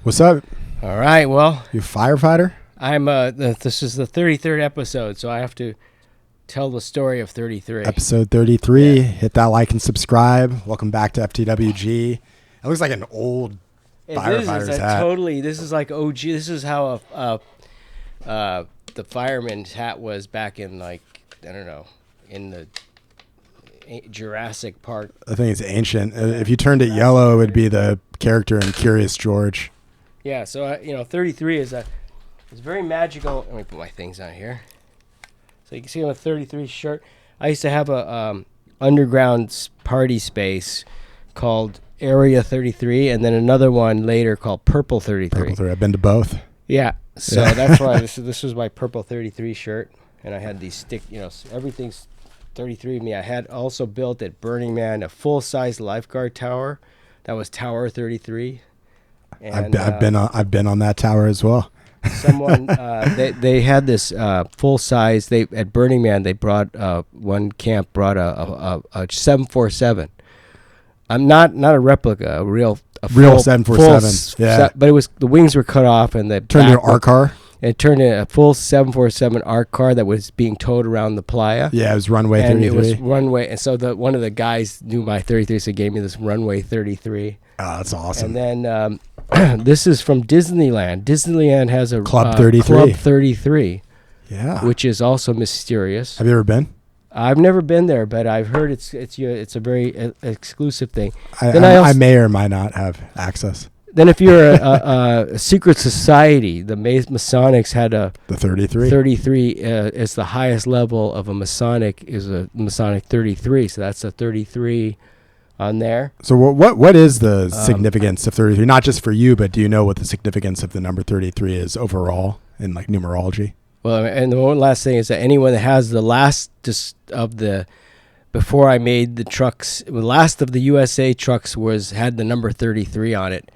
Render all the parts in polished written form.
What's up? All right, well, You a firefighter? I'm this is the 33rd episode, so I have to tell the story of 33. Episode 33. Yeah. Hit that like and subscribe. Welcome back to FTWG. It looks like an old firefighter's hat. This is like OG. This is how the fireman's hat was back in, like, I don't know, in the Jurassic Park. I think it's ancient. If you turned it yellow, it would be the character in Curious George. Yeah, so 33 is very magical. Let me put my things on here. So you can see on a 33 shirt. I used to have a underground party space called Area 33, and then another one later called Purple 33. Purple 33. I've been to both. Yeah, so that's why this was my Purple 33 shirt, and I had these everything's 33 of me. I had also built at Burning Man a full-size lifeguard tower. That was Tower 33. And, I've been on that tower as well. Someone they had this full size. They at Burning Man they brought one camp brought a 747. I'm not a replica, a real 747. Yeah, but it was the wings were cut off and the turned into an art car. It turned into a full 747 art car that was being towed around the playa. Yeah, it was runway 33. And it was runway, and so one of the guys knew my 33, so he gave me this runway 33. Oh, that's awesome. And then this is from Disneyland. Disneyland has a Club 33. Club 33. Yeah, which is also mysterious. Have you ever been? I've never been there, but I've heard it's a very exclusive thing. I may or might not have access. Then if you're a secret society, the Masonics had the 33. 33 is the highest level of a Masonic is a Masonic 33, so that's a 33 on there. So what is the significance of 33? Not just for you, but do you know what the significance of the number 33 is overall in like numerology? Well, and the one last thing is that anyone that has the last before I made the trucks, the last of the USA trucks had the number 33 on it,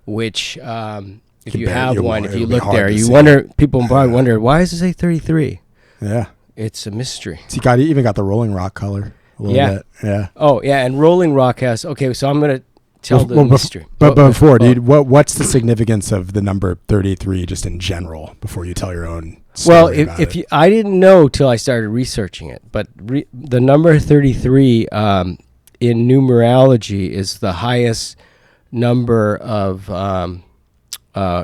which if you have one, if you look there, you wonder, people probably wonder, why does it say 33? Yeah. It's a mystery. So you even got the Rolling Rock color. A little bit. Yeah. Oh, yeah, and Rolling Rock has, okay, so I'm going to tell the mystery. But before, what's the significance of the number 33 just in general before you tell your own story? Well, I didn't know till I started researching it, but the number 33 in numerology is the highest number of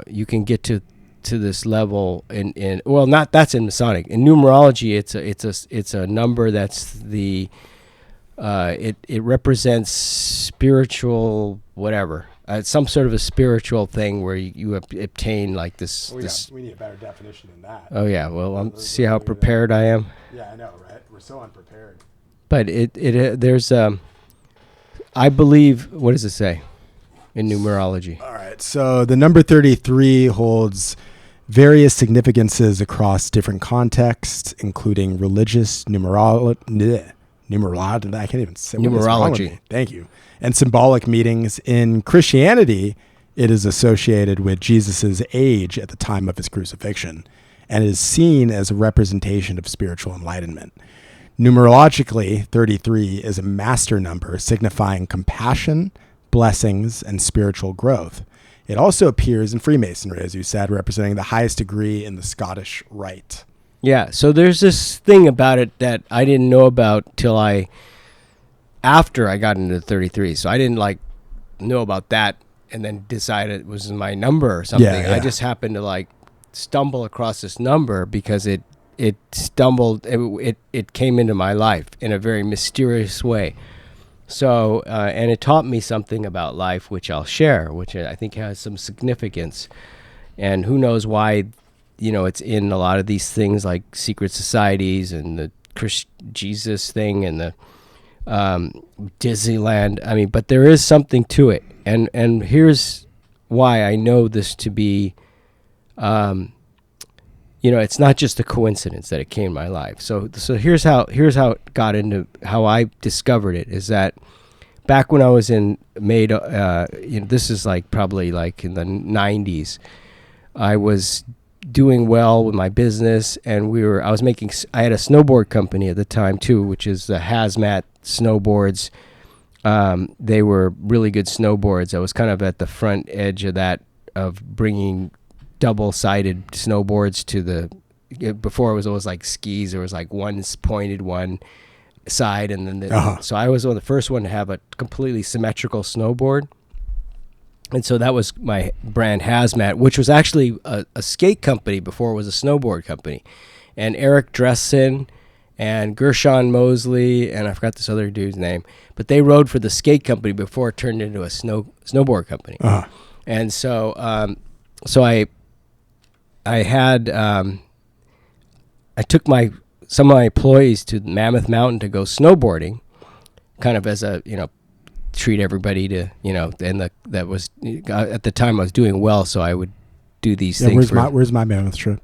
you can get to this level that's in Masonic. In numerology, it's a number that's the it represents spiritual whatever. Some sort of a spiritual thing where you obtain like this. We need a better definition than that. Oh yeah, well, see how prepared I am. Yeah, I know, right? We're so unprepared. But there's I believe, what does it say in numerology? All right, so the number 33 holds various significances across different contexts, including religious, numerology. I can't even say numerology. Thank you. And symbolic meanings. In Christianity, it is associated with Jesus's age at the time of his crucifixion and is seen as a representation of spiritual enlightenment. Numerologically, 33 is a master number signifying compassion, blessings, and spiritual growth. It also appears in Freemasonry, as you said, representing the highest degree in the Scottish Rite. Yeah, so there's this thing about it that I didn't know about till after I got into 33. So I didn't know about that and then decide it was my number or something. Yeah. I just happened to stumble across this number because it came into my life in a very mysterious way. So, and it taught me something about life, which I'll share, which I think has some significance. And who knows why, it's in a lot of these things like secret societies and the Jesus thing and the Disneyland. But there is something to it. And here's why I know this to be, it's not just a coincidence that it came in my life. So here's how it got into how I discovered it is that back when I was this is probably in the 90s, I was doing well with my business, and I had a snowboard company at the time too, which is the hazmat snowboards. They were really good snowboards. I was kind of at the front edge of that of bringing double-sided snowboards to before it was always like skis. There was like one pointed one side, and then so I was the first one to have a completely symmetrical snowboard. And so that was my brand Hazmat, which was actually a skate company before it was a snowboard company. And Eric Dressen and Gershon Mosley, and I forgot this other dude's name, but they rode for the skate company before it turned into a snowboard company. And so I took some of my employees to Mammoth Mountain to go snowboarding, kind of as a, treat everybody to, and that was, at the time I was doing well, so I would do these things. Where's my Mammoth trip?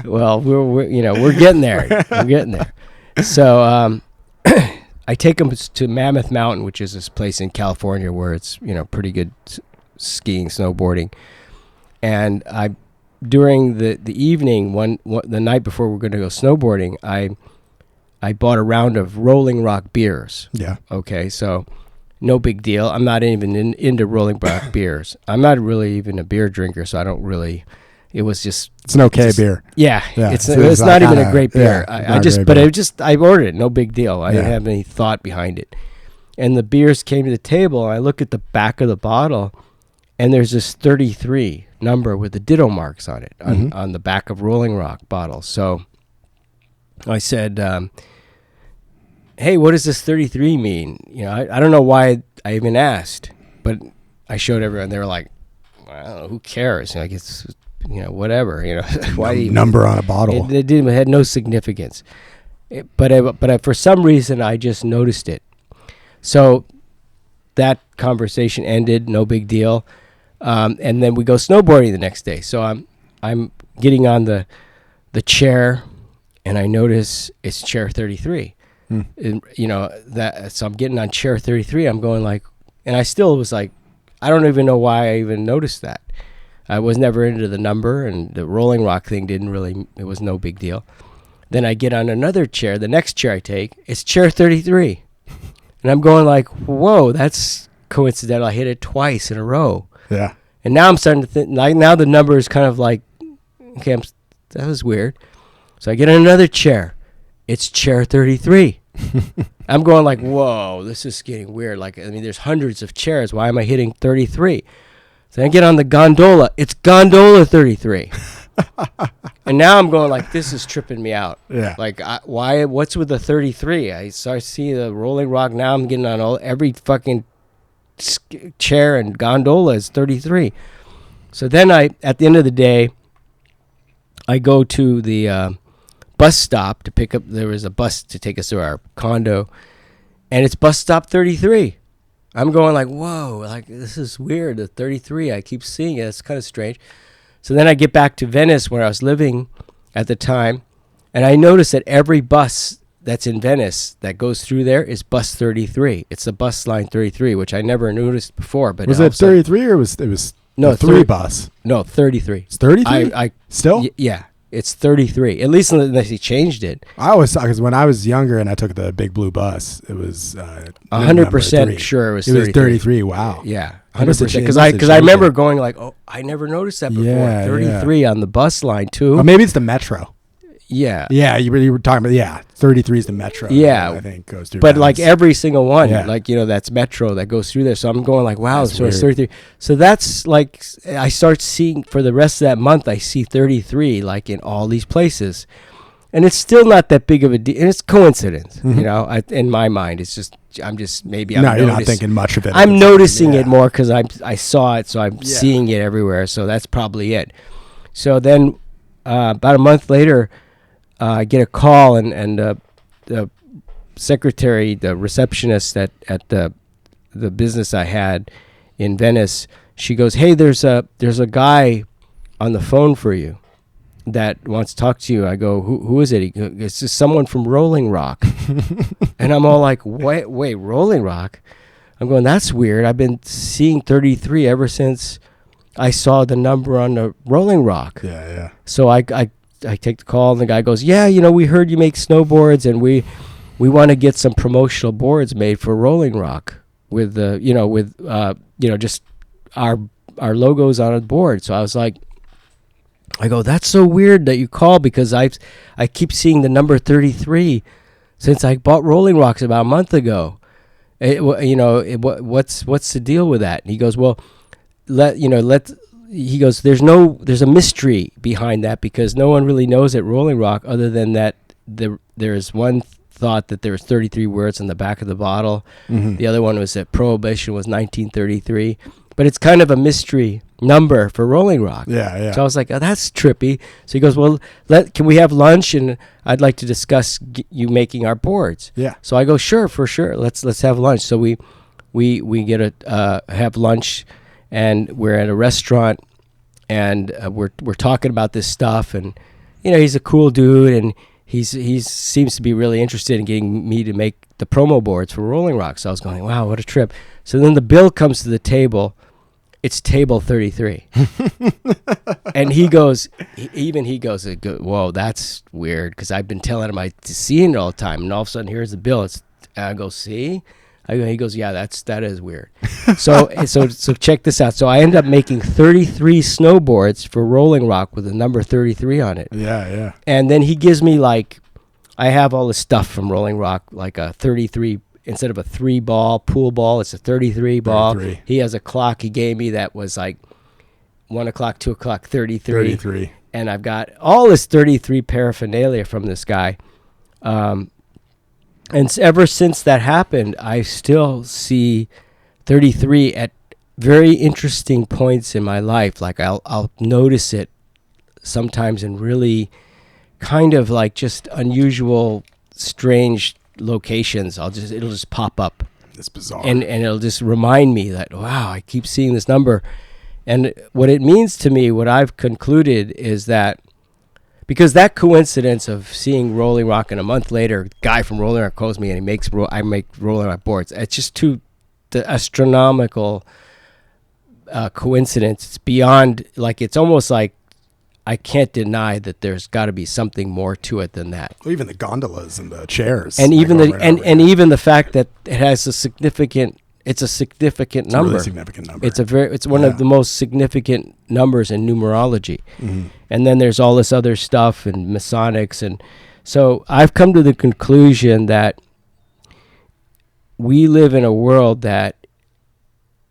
Well, we're getting there. We're getting there. So I take them to Mammoth Mountain, which is this place in California where it's, pretty good skiing, snowboarding. And during the evening, the night before we're going to go snowboarding, I bought a round of Rolling Rock beers. Yeah. Okay, so no big deal. I'm not even into Rolling Rock beers. I'm not really even a beer drinker, so I don't really. It was just. It's an okay beer. Yeah, yeah. It's not even a great beer. Yeah, I ordered it. No big deal. I Yeah. didn't have any thought behind it. And the beers came to the table, and I look at the back of the bottle, and there's this 33 number with the ditto marks on it on the back of Rolling Rock bottles. So I said, hey, what does this 33 mean? I don't know why I even asked, but I showed everyone. They were like, well, who cares? It's, whatever. Why number on a bottle? It had no significance. But for some reason, I just noticed it. So that conversation ended. No big deal. And then we go snowboarding the next day. So I'm getting on the chair, and I notice it's chair 33. And, so I'm getting on chair 33. I'm going like, and I still was like, I don't even know why I even noticed that. I was never into the number, and the Rolling Rock thing it was no big deal. Then I get on another chair. The next chair I take, it's chair 33. And I'm going like, whoa, that's coincidental. I hit it twice in a row. Yeah. And now I'm starting to think, like, now the number is kind of like, okay, that was weird. So I get on another chair. It's chair 33. I'm going like, whoa, this is getting weird. Like, there's hundreds of chairs. Why am I hitting 33? So I get on the gondola. It's gondola 33. And now I'm going like, this is tripping me out. Yeah. Like, why? What's with the 33? I start seeing the Rolling Rock. Now I'm getting on every fucking chair, and gondola is 33. So then at the end of the day, I go to the bus stop to pick up. There was a bus to take us to our condo, and it's bus stop 33. I'm going like, whoa, like, this is weird. The 33, I keep seeing it. It's kind of strange. So then I get back to Venice, where I was living at the time, and I notice that every bus that's in Venice that goes through there is bus 33. It's the bus line 33, which I never noticed before. But was it 33 or was it was no 3 bus? No, 33. It's 33. I still. Yeah, it's 33. At least unless he changed it. I always thought, because when I was younger and I took the big blue bus, it was 100% sure it was 33. It was 33. Wow. Yeah, 100%. Because I remember going like, oh, I never noticed that before. Yeah, 33 on the bus line too. Or maybe it's the metro. Yeah. Yeah, you were talking about, 33 is the metro. Yeah. I think goes through. But Venice. like every single one, Yeah. like, that's metro that goes through there. So I'm going like, wow, That's so it's weird. 33. So that's like, I start seeing, for the rest of that month, I see 33 like in all these places. And it's still not that big of a deal. And it's coincidence, in my mind. It's just, maybe I'm you're not thinking much of it. I'm noticing it more because I saw it, so I'm Yeah. seeing it everywhere. So that's probably it. So then about a month later, I get a call, and the secretary, the receptionist at the business I had in Venice, she goes, "Hey, there's a guy on the phone for you that wants to talk to you." I go, who is it? He goes, "It's just someone from Rolling Rock." And I'm all like, wait, Rolling Rock? I'm going, that's weird. I've been seeing 33 ever since I saw the number on the Rolling Rock. Yeah. So I take the call, and the guy goes, "Yeah, we heard you make snowboards, and we want to get some promotional boards made for Rolling Rock with just our logos on a board. So I was like, I go, that's so weird that you call, because I keep seeing the number 33 since I bought Rolling Rocks about a month ago. What's the deal with that? And he goes, well, he goes, there's a mystery behind that, because no one really knows at Rolling Rock, other than that there's one thought that there was 33 words on the back of the bottle. Mm-hmm. The other one was that Prohibition was 1933. But it's kind of a mystery number for Rolling Rock. Yeah. So I was like, oh, that's trippy. So he goes, well, can we have lunch? And I'd like to discuss you making our boards. Yeah. So I go, sure, for sure. Let's have lunch. So we get have lunch, and we're at a restaurant, and we're talking about this stuff. And he's a cool dude, and he seems to be really interested in getting me to make the promo boards for Rolling Rock. So I was going, wow, what a trip. So then the bill comes to the table. It's table 33. And he goes, whoa, that's weird, because I've been telling him seeing it all the time, and all of a sudden here's the bill. I go, see? He goes, yeah, that is weird. So check this out. So I end up making 33 snowboards for Rolling Rock with the number 33 on it. Yeah. And then he gives me, like, I have all the stuff from Rolling Rock, like a 33, instead of a 3-ball pool ball, it's a 33 ball. 33. He has a clock he gave me that was like 1 o'clock, 2 o'clock, 33. And I've got all this 33 paraphernalia from this guy. And ever since that happened, I still see 33 at very interesting points in my life. Like I'll notice it sometimes in really kind of like just unusual, strange locations. It'll just pop up. It's bizarre. And it'll just remind me that, wow, I keep seeing this number. And what it means to me, what I've concluded is that, because that coincidence of seeing Rolling Rock, and a month later, a guy from Rolling Rock calls me and I make Rolling Rock boards. It's just the astronomical coincidence. It's beyond, like, it's almost like I can't deny that there's got to be something more to it than that. Well, even the gondolas and the chairs, and even even the fact that it has a significant number. It's a really significant number. It's one of the most significant numbers in numerology. Mm-hmm. And then there's all this other stuff and Masonics, and so I've come to the conclusion that we live in a world that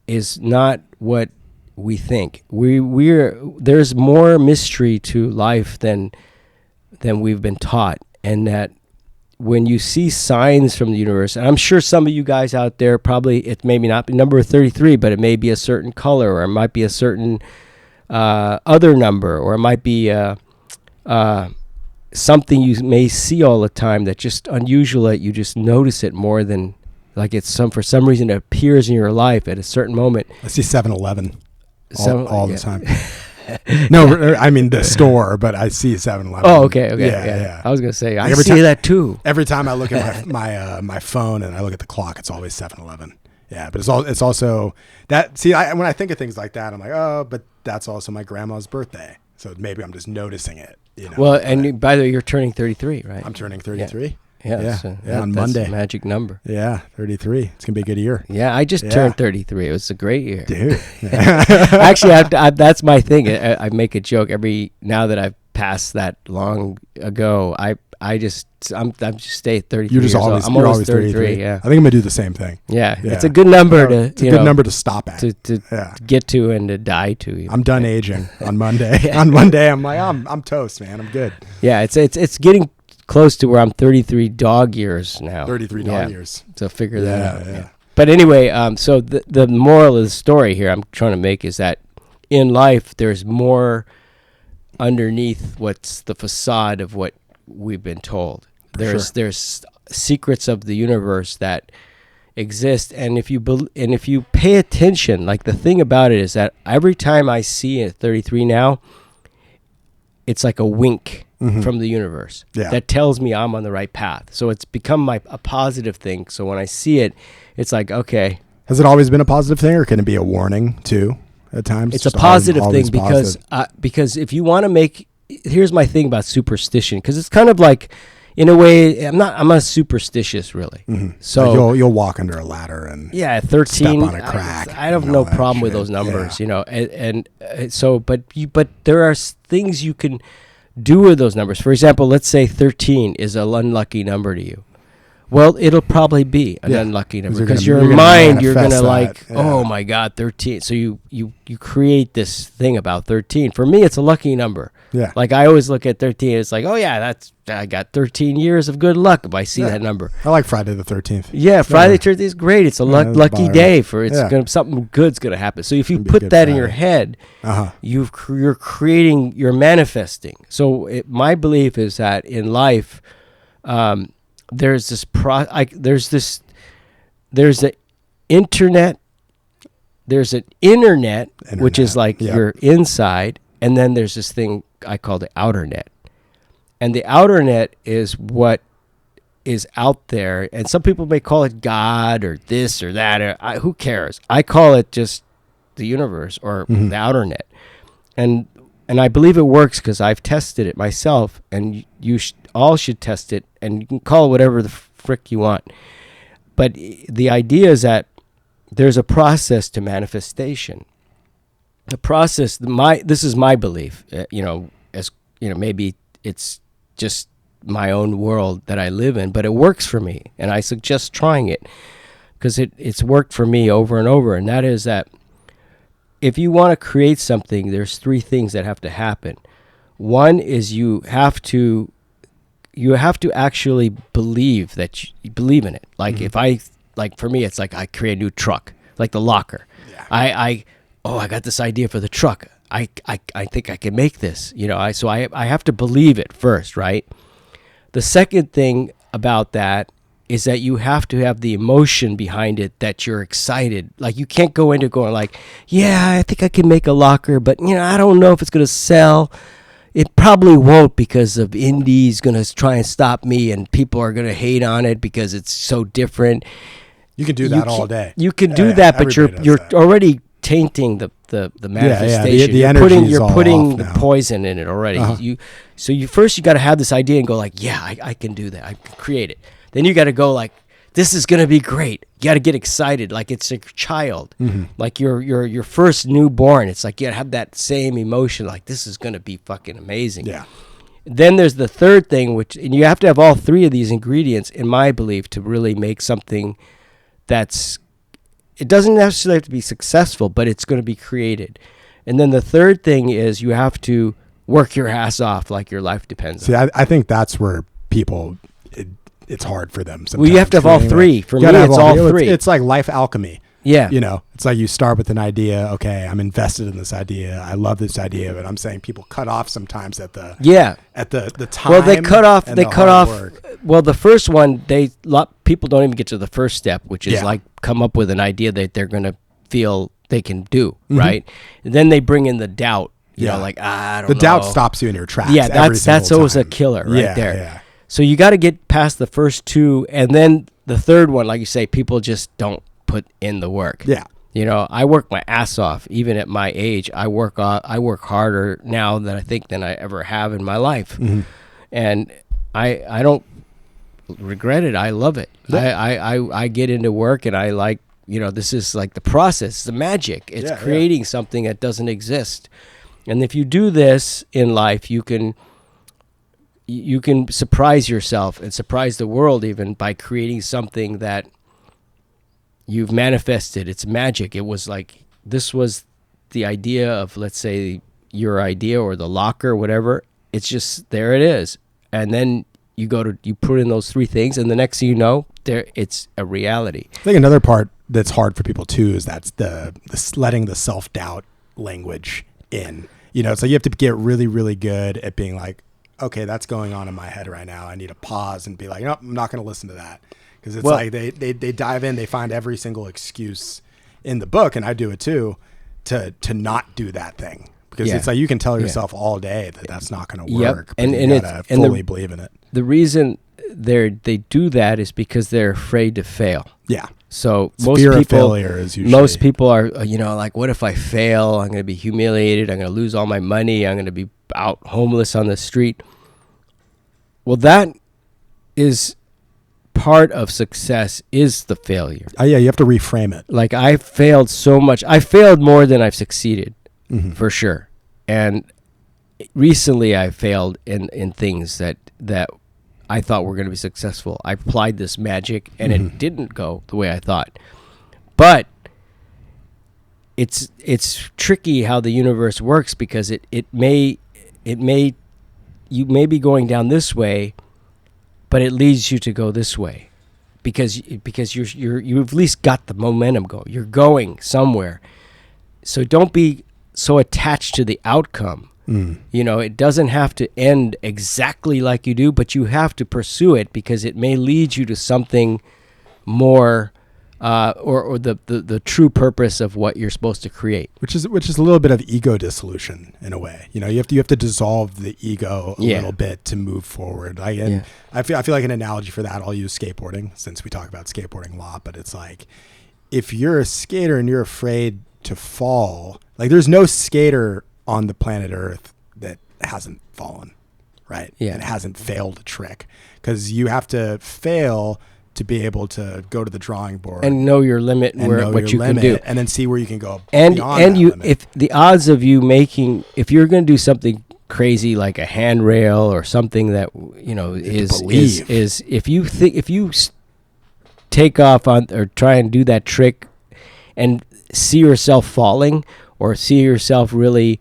is not what we think. There's more mystery to life than we've been taught, and that when you see signs from the universe, and I'm sure some of you guys out there, probably it may not be number 33, but it may be a certain color, or it might be a certain other number, or it might be something you may see all the time that just unusual, that you just notice it more than, like, it's for some reason it appears in your life at a certain moment. I see 7-Eleven all the time. No, I mean the store, but I see 7-Eleven. Oh, okay. Yeah. I was gonna say I see that too. Every time I look at my phone and I look at the clock, it's always 7-Eleven. Yeah, but it's also that. See, when I think of things like that, I'm like, oh, but that's also my grandma's birthday, so maybe I'm just noticing it. Well, and by the way, you're turning 33, right? I'm turning 33. Yeah, on Monday. That's a magic number. Yeah, 33. It's gonna be a good year. Yeah, I just turned 33. It was a great year, dude. Actually, that's my thing. I make a joke now that I've passed that long ago. I'm just stay at 33. I'm always 33. Yeah, I think I'm gonna do the same thing. Yeah. It's a good number It's a good number to stop at. To get to and to die to. I'm done aging on Monday. On Monday, I'm like, I'm toast, man. I'm good. Yeah, it's getting close to where I'm 33 dog years now. 33 dog years. So figure that out. Yeah. But anyway, so the moral of the story here I'm trying to make is that in life there's more underneath what's the facade of what we've been told. There's secrets of the universe that exist, and if you pay attention, like, the thing about it is that every time I see it at 33 now, it's like a wink. Mm-hmm. From the universe that tells me I'm on the right path. So it's become a positive thing. So when I see it, it's like, okay. Has it always been a positive thing, or can it be a warning too at times? It's a positive thing because if you want to here's my thing about superstition, because it's kind of like, in a way, I'm not superstitious really. Mm-hmm. So like you'll walk under a ladder and 13. step on a crack. I have no problem with those numbers, and so, but there are things you can do with those numbers. For example, let's say 13 is an unlucky number to you. Well, it'll probably be an unlucky number because your mind, you're going to like, oh my God, 13. So you create this thing about 13. For me, it's a lucky number. Yeah. Like I always look at 13. It's like, oh yeah, I got 13 years of good luck if I see that number. I like Friday the 13th. Yeah, Friday the 13th is great. It's a lucky day for something good's going to happen. So if you put that in your head, you're creating, you're manifesting. So my belief is that in life, there's an internet, which is like your inside, and then there's this thing I call the outer net. And the outer net is what is out there, and some people may call it God or this or that. Or who cares? I call it just the universe or the outer net. And I believe it works because I've tested it myself, and you all should test it, and you can call it whatever the frick you want. But the idea is that there's a process to manifestation. The process, this is my belief, maybe it's just my own world that I live in, but it works for me, and I suggest trying it because it's worked for me over and over, and that is that if you want to create something, there's three things that have to happen. One is you have to actually believe that you believe in it. Like for me, it's like I create a new truck, like the locker. Yeah. I got this idea for the truck. I think I can make this, so I have to believe it first, right? The second thing about that is that you have to have the emotion behind it that you're excited. Like you can't go into going like, yeah, I think I can make a locker, but I don't know if it's going to sell. It probably won't because of indies going to try and stop me, and people are going to hate on it because it's so different. You can do that all day. You can do that, but you're already tainting the manifestation. You're putting the poison in it already. So you got to have this idea and go like, yeah, I can do that. I can create it. Then you got to go like, this is going to be great. You got to get excited like it's a child, like your first newborn. It's like you got to have that same emotion, like this is going to be fucking amazing. Yeah. Then there's the third thing, and you have to have all three of these ingredients, in my belief, to really make something it doesn't necessarily have to be successful, but it's going to be created. And then the third thing is you have to work your ass off like your life depends on it. I think that's where people, it's hard for them sometimes. Well, you have to have all three. For me, it's all three. It's like life alchemy. Yeah. It's like you start with an idea. Okay, I'm invested in this idea. I love this idea, but I'm saying people cut off sometimes at the time. Well, they cut off. Work. Well, the first one, people don't even get to the first step, which is like come up with an idea that they're going to feel they can do, right? And then they bring in the doubt. I don't know. The doubt stops you in your tracks. Yeah, that's always a killer right there. Yeah. So you got to get past the first two, and then the third one, like you say, people just don't put in the work. Yeah. I work my ass off. Even at my age, I work harder now than I ever have in my life. And I don't regret it. I love it. Yeah. I get into work, and I like, this is like the process, the magic. It's creating something that doesn't exist. And if you do this in life, you can surprise yourself and surprise the world even by creating something that you've manifested. It's magic. It was like, this was the idea of, let's say, your idea or the locker, whatever. It's just, there it is. And then you put in those three things, and the next thing you know, it's a reality. I think another part that's hard for people too is that's the letting the self-doubt language in. So you have to get really, really good at being like, okay, that's going on in my head right now. I need to pause and be like, no, I'm not going to listen to that. Because it's like they dive in, they find every single excuse in the book, and I do it too, to not do that thing. Because it's like you can tell yourself all day that that's not going to work, but you gotta fully believe in it. The reason they do that is because they're afraid to fail. Yeah. So fear of failure is usually... Most people are, like, what if I fail? I'm going to be humiliated. I'm going to lose all my money. I'm going to be out homeless on the street. Well, that is part of success is the failure. Oh, yeah, you have to reframe it. Like, I failed so much. I failed more than I've succeeded, for sure. And recently I failed in things that I thought were going to be successful. I applied this magic, and it didn't go the way I thought. But it's tricky how the universe works, because you may be going down this way, but it leads you to go this way, because you've at least got the momentum going. You're going somewhere. So don't be so attached to the outcome. It doesn't have to end exactly like you do, but you have to pursue it, because it may lead you to something more, or the true purpose of what you're supposed to create. Which is a little bit of ego dissolution in a way. You have to dissolve the ego a little bit to move forward. I feel like an analogy for that, I'll use skateboarding, since we talk about skateboarding a lot. But it's like, if you're a skater and you're afraid to fall, like, there's no skater on the planet Earth that hasn't fallen, right? Yeah. And hasn't failed a trick, because you have to fail to be able to go to the drawing board and know your limit and what you can do, and then see where you can go. And you, limit. if the odds of you if you're going to do something crazy like a handrail or something that is if you take off on or try and do that trick and see yourself falling, or see yourself really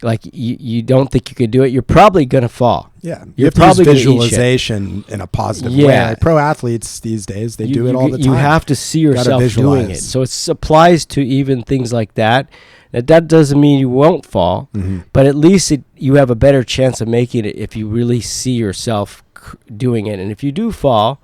like you don't think you could do it, you're probably going to fall. Yeah. You're probably visualization in a positive way. Like pro athletes these days, they do it all the time. You have to see yourself doing it. So it applies to even things like that. That doesn't mean you won't fall, but at least you have a better chance of making it if you really see yourself doing it. And if you do fall,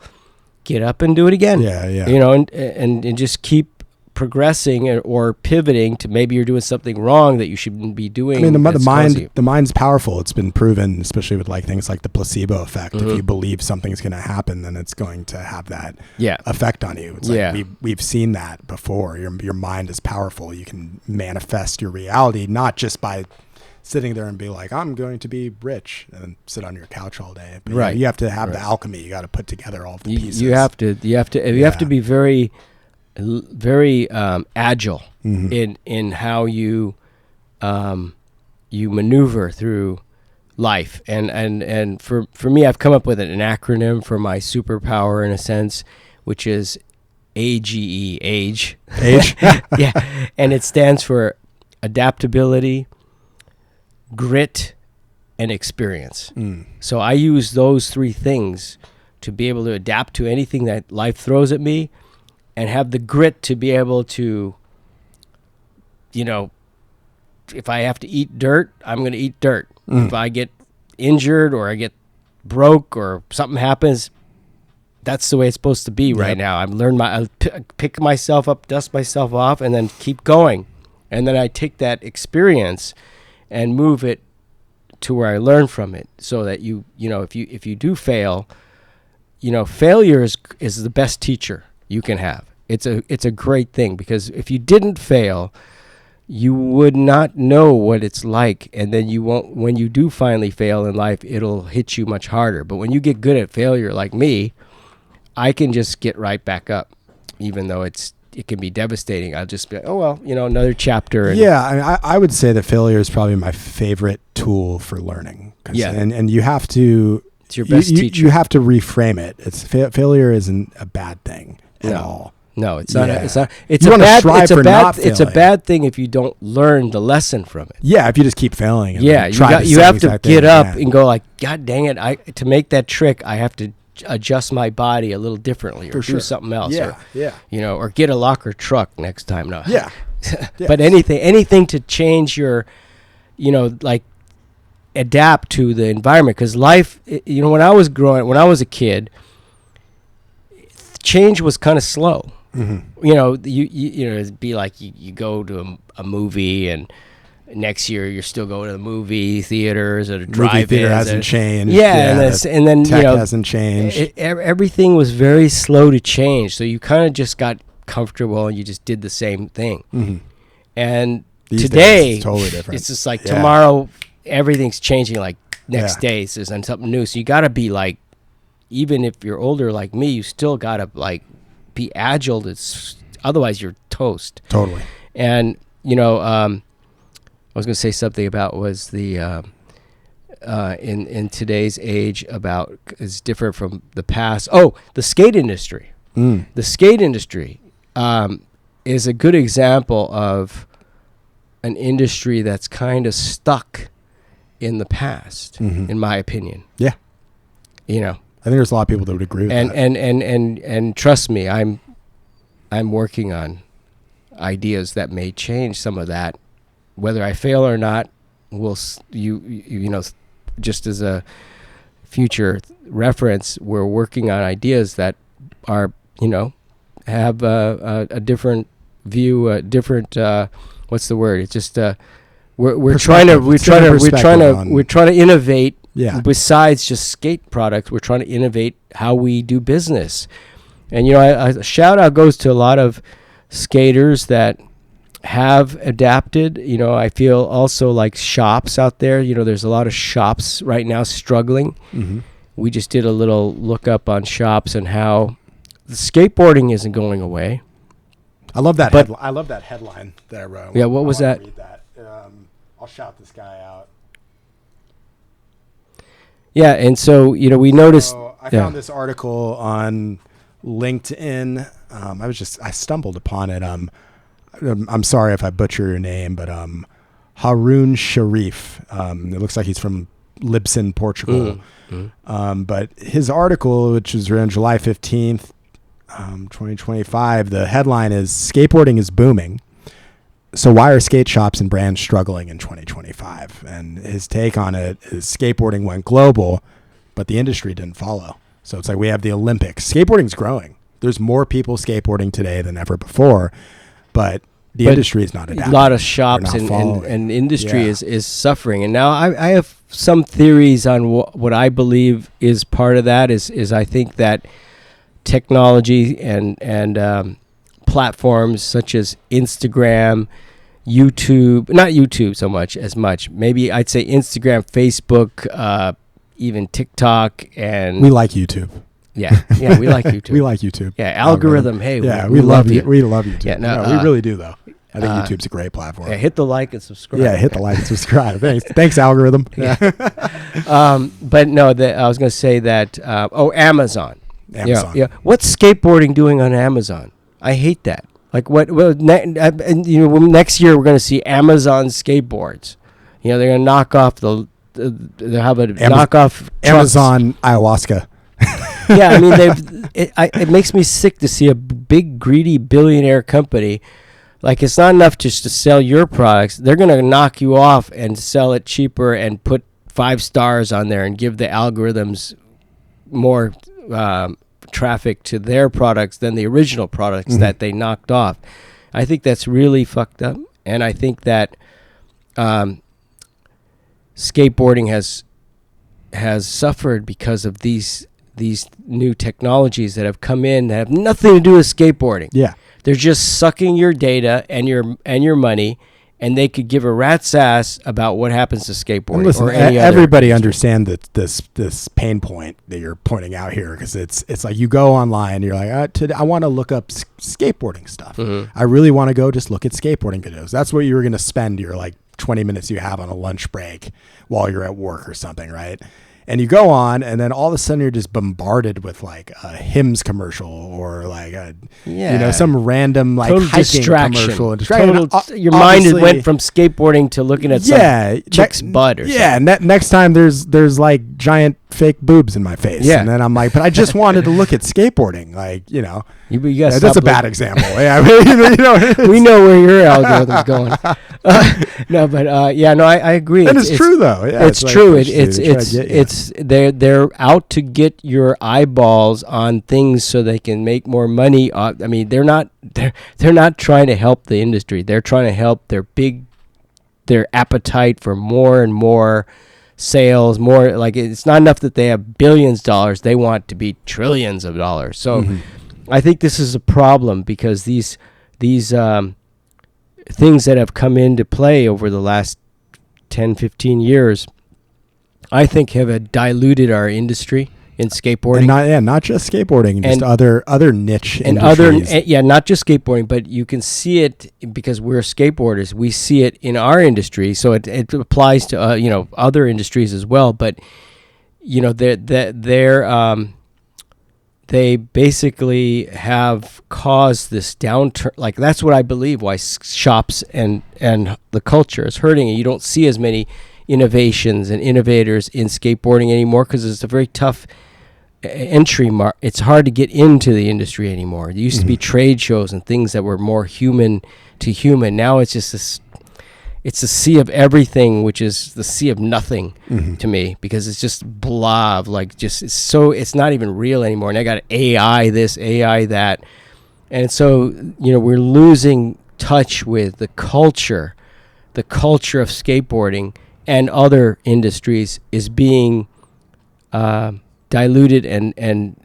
get up and do it again. Yeah. And just keep progressing or pivoting to maybe you're doing something wrong that you shouldn't be doing. I mean, the mind's powerful. It's been proven, especially with like things like the placebo effect. If you believe something's going to happen, then it's going to have that effect on you. It's like we've seen that before. Your mind is powerful. You can manifest your reality, not just by sitting there and be like, I'm going to be rich, and sit on your couch all day. But right. You have to have the alchemy. You got to put together all the pieces. You have to be very agile in how you maneuver through life, and for me, I've come up with an acronym for my superpower in a sense, which is AGE, age. Yeah, and it stands for adaptability, grit, and experience. So I use those three things to be able to adapt to anything that life throws at me, and have the grit to be able to, if I have to eat dirt, I'm going to eat dirt. If I get injured or I get broke or something happens, that's the way it's supposed to be right now. I've learned I pick myself up, dust myself off, and then keep going. And then I take that experience and move it to where I learn from it, so that if you do fail, failure is the best teacher you can have. It's a great thing, because if you didn't fail, you would not know what it's like, and then you won't. When you do finally fail in life, it'll hit you much harder. But when you get good at failure, like me, I can just get right back up, even though it can be devastating. I'll just be like, oh well, another chapter. I would say that failure is probably my favorite tool for learning. And you have to. It's your best teacher. You have to reframe it. Failure isn't a bad thing at all. No, it's not. It's not. It's a bad thing if you don't learn the lesson from it. Yeah, if you just keep failing. You have to get up and go like, God dang it! To make that trick, I have to adjust my body a little differently, or do something else. Or get a locker truck next time. No. Yeah. But anything to change your, adapt to the environment, because life. When I was a kid, change was kind of slow. It'd be like you go to a movie, and next year you're still going to the movie theaters or the drive-in. Movie theater hasn't changed. And then tech hasn't changed. Everything was very slow to change, so you kind of just got comfortable and you just did the same thing. And today, it's totally different. It's just like tomorrow, everything's changing like next day, and something new. So you got to be like, even if you're older like me, you still gotta like be agile. Otherwise you're toast. Totally. And I was going to say something about was the in today's age about is different from the past. Oh, the skate industry. The skate industry is a good example of an industry that's kind of stuck in the past, in my opinion. Yeah. I think there's a lot of people that would agree with that. And trust me, I'm working on ideas that may change some of that. Whether I fail or not, just as a future reference, we're working on ideas that are, have a different view, a different what's the word? It's just we're trying to innovate. Yeah. Besides just skate products, we're trying to innovate how we do business. And a shout out goes to a lot of skaters that have adapted. I feel also like shops out there. There's a lot of shops right now struggling. We just did a little look up on shops and how the skateboarding isn't going away. I love that. I love that headline there. Yeah, what was that? Read that. I'll shout this guy out. Yeah, and so we noticed. So I found this article on LinkedIn. I stumbled upon it. I'm sorry if I butcher your name, but Haroun Sharif. It looks like he's from Libsyn, Portugal. But his article, which was around July 15th, 2025, the headline is "Skateboarding is booming. So why are skate shops and brands struggling in 2025?" And his take on it is skateboarding went global, but the industry didn't follow. So it's like we have the Olympics. Skateboarding's growing. There's more people skateboarding today than ever before, but the industry is not adapting. A lot of shops and industry is suffering. And now I have some theories on what I believe is part of that is I think that technology and platforms such as Instagram, YouTube, not YouTube so much as much, maybe I'd say Instagram, Facebook, even TikTok, and we like YouTube. Yeah, we like YouTube. We like YouTube. Yeah, algorithm. Hey, yeah, we love you. We love YouTube. Yeah, no, we really do though. I think YouTube's a great platform. Yeah, hit the like and subscribe. Yeah, hit the like and subscribe. Thanks, algorithm. Yeah. But no, I was going to say that. Amazon. Yeah. What's skateboarding doing on Amazon? I hate that. Like what? Well, next year we're going to see Amazon skateboards. They're going to knock off they'll have a knockoff Amazon ayahuasca. Yeah, I mean it makes me sick to see a big greedy billionaire company. Like, it's not enough just to sell your products. They're going to knock you off and sell it cheaper and put 5 stars on there and give the algorithms more traffic to their products than the original products that they knocked off. I think that's really fucked up. And I think that skateboarding has suffered because of these new technologies that have come in that have nothing to do with skateboarding. Yeah. They're just sucking your data and your money, and they could give a rat's ass about what happens to skateboarding. And listen, everybody understands that this pain point that you're pointing out here, because it's like you go online and you're like, I want to look up skateboarding stuff. I really want to go just look at skateboarding videos. That's what you were going to spend your like 20 minutes you have on a lunch break while you're at work or something, right? And you go on, and then all of a sudden you're just bombarded with like a Hims commercial or like some random like total hiking distraction. Commercial. Your mind went from skateboarding to looking at some chick's butt or something. And next time there's like giant fake boobs in my face. And then I'm like, but I just wanted to look at skateboarding. Like, that's a bad example. Yeah, we know where your algorithm's going. I agree. And it's true though. Yeah, it's true. They're out to get your eyeballs on things so they can make more money. I mean, they're not trying to help the industry. They're trying to help their appetite for more and more sales. More like, it's not enough that they have billions of dollars. They want to be trillions of dollars. So I think this is a problem because these things that have come into play over the last 10, 15 years, I think have diluted our industry in skateboarding. And not just skateboarding, just other niche and industries. Not just skateboarding, but you can see it because we're skateboarders. We see it in our industry, so it applies to other industries as well. But they basically have caused this downturn. Like, that's what I believe why shops and the culture is hurting. And you don't see as many innovations and innovators in skateboarding anymore because it's a very tough entry mark. It's hard to get into the industry anymore. It used to be trade shows and things that were more human to human. Now it's just it's a sea of everything, which is the sea of nothing to me, because it's just blah, like it's not even real anymore. And I got AI this, AI that. And so, we're losing touch with the culture of skateboarding and other industries is being diluted and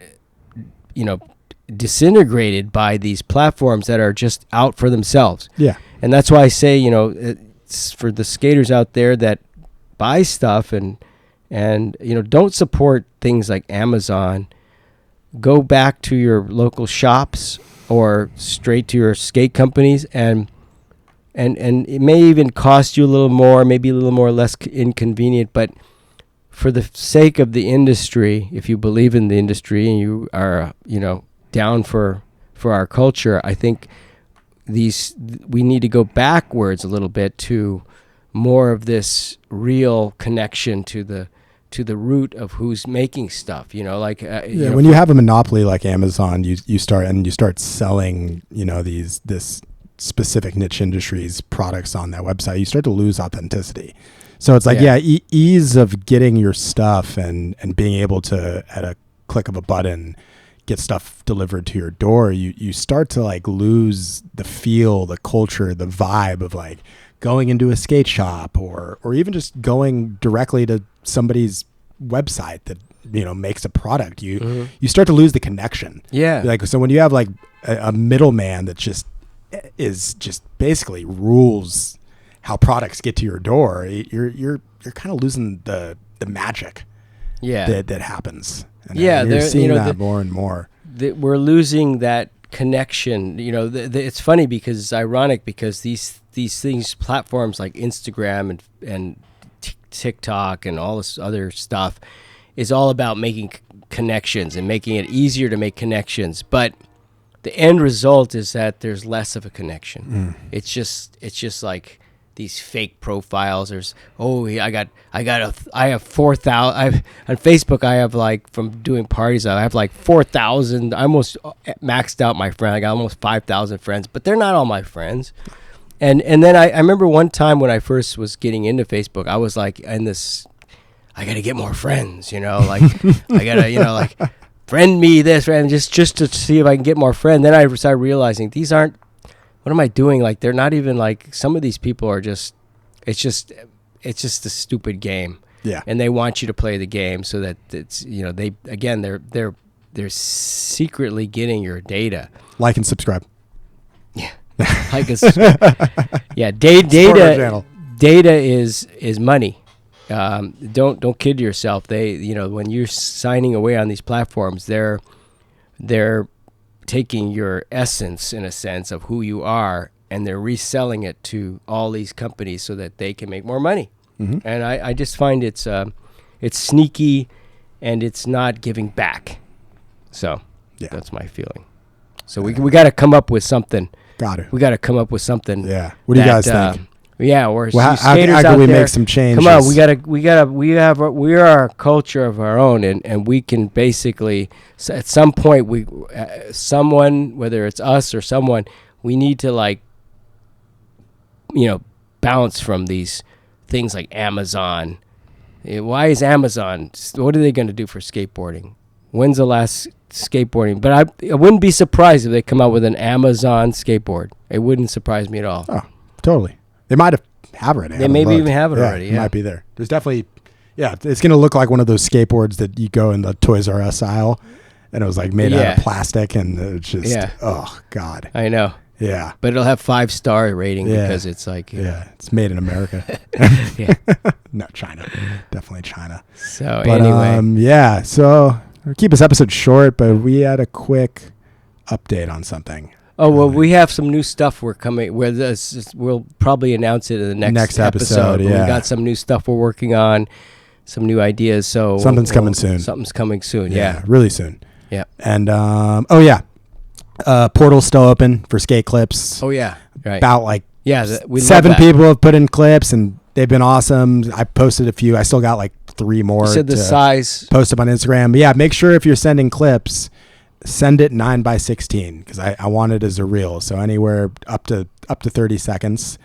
disintegrated by these platforms that are just out for themselves. Yeah. And that's why I say, it's for the skaters out there that buy stuff and don't support things like Amazon. Go back to your local shops or straight to your skate companies, and it may even cost you a little more, maybe a little more less inconvenient, but for the sake of the industry, if you believe in the industry and you are, down for our culture, I think we need to go backwards a little bit to more of this real connection to the root of who's making stuff. When you have a monopoly like Amazon, you start selling this specific niche industries products on that website, you start to lose authenticity. So it's like ease of getting your stuff and being able to, at a click of a button, get stuff delivered to your door. You start to like lose the feel, the culture, the vibe of like going into a skate shop or even just going directly to somebody's website that makes a product. You start to lose the connection. Yeah. Like, so when you have like a middleman that just basically rules how products get to your door, you're kind of losing the magic. That happens. And you're seeing that more and more. We're losing that connection. It's funny because it's ironic because these things, platforms like Instagram and TikTok and all this other stuff, is all about making connections and making it easier to make connections. But the end result is that there's less of a connection. It's just like these fake profiles. There's I have 4,000. On Facebook I have, like, from doing parties, I have like 4,000. I almost maxed out my friend. I got almost 5,000 friends, but they're not all my friends. And then I remember one time when I first was getting into Facebook, I was like in this, I gotta get more friends, like I gotta, like, friend me this, friend, just to see if I can get more friends. Then I started realizing these aren't, what am I doing? Like, they're not even, like, some of these people are just, it's just a stupid game. Yeah. And they want you to play the game so that it's, they're secretly getting your data. Like and subscribe. Yeah. Yeah. Data is money. Don't kid yourself. They, when you're signing away on these platforms, they're taking your essence, in a sense, of who you are, and they're reselling it to all these companies so that they can make more money. And I just find it's sneaky, and it's not giving back. So that's my feeling. So we got to come up with something. We got to come up with something. Yeah. What do you guys think? Yeah, or how skaters can out we there, make some changes? Come on, we are a culture of our own, and we can basically, at some point, someone, whether it's us or someone, we need to, like, bounce from these things like Amazon. Why is Amazon? What are they going to do for skateboarding? When's the last skateboarding? But I wouldn't be surprised if they come out with an Amazon skateboard. It wouldn't surprise me at all. Oh, totally. They might have it. They maybe even have it already. It might be there. There's definitely, it's going to look like one of those skateboards that you go in the Toys R Us aisle, and it was like made out of plastic, and it's just, oh God. I know. Yeah. But it'll have 5-star rating because it's like, it's made in America. No, China. Definitely China. So but, anyway. So keep this episode short, but we had a quick update on something. Oh, well, we have some new stuff we're coming. We'll probably announce it in the next episode. Yeah. We got some new stuff we're working on, some new ideas. So something's coming soon. Something's coming soon. Yeah, really soon. Yeah. And portal's still open for skate clips. Oh yeah, right. About like we 7 people have put in clips, and they've been awesome. I posted a few. I still got like 3 more. You said the size. Post them on Instagram. But yeah, make sure if you're sending clips, send it 9x16 because I want it as a reel. So anywhere up to 30 seconds.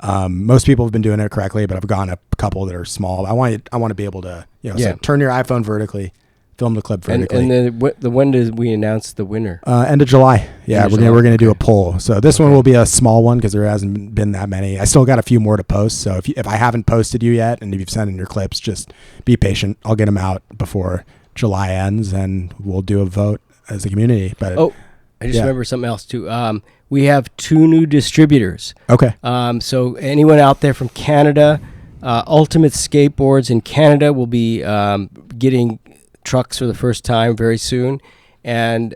Most people have been doing it correctly, but I've gone a couple that are small. I want to be able to so turn your iPhone vertically, film the clip vertically. And then when did we announce the winner? End of July. Yeah, we're gonna do a poll. So this one will be a small one because there hasn't been that many. I still got a few more to post. So if I haven't posted you yet, and if you've sent in your clips, just be patient. I'll get them out before July ends, and we'll do a vote as a community. But I just remember something else too. We have 2 new distributors. Okay. So anyone out there from Canada, Ultimate Skateboards in Canada will be getting trucks for the first time very soon, and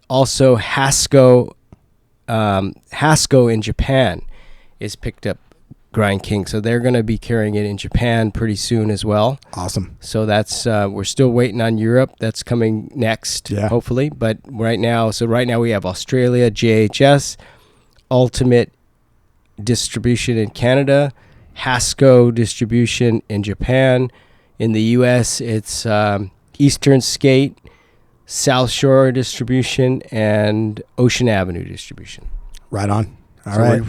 also Hasco in Japan is picked up Grind King, so they're going to be carrying it in Japan pretty soon as well. Awesome. So that's we're still waiting on Europe. That's coming next, hopefully. But right now we have Australia, JHS, Ultimate Distribution in Canada, Hasco Distribution in Japan. In the U.S., it's Eastern Skate, South Shore Distribution, and Ocean Avenue Distribution. Right on. All right.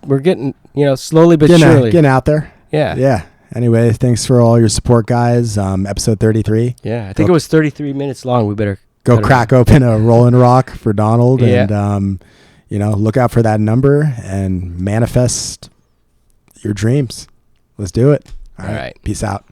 We're getting, slowly but surely. Getting out there. Yeah. Yeah. Anyway, thanks for all your support, guys. Episode 33. Yeah. I think it was 33 minutes long. We better go crack open a Rollin' Rock for Donald. And, look out for that number and manifest your dreams. Let's do it. All right. Peace out.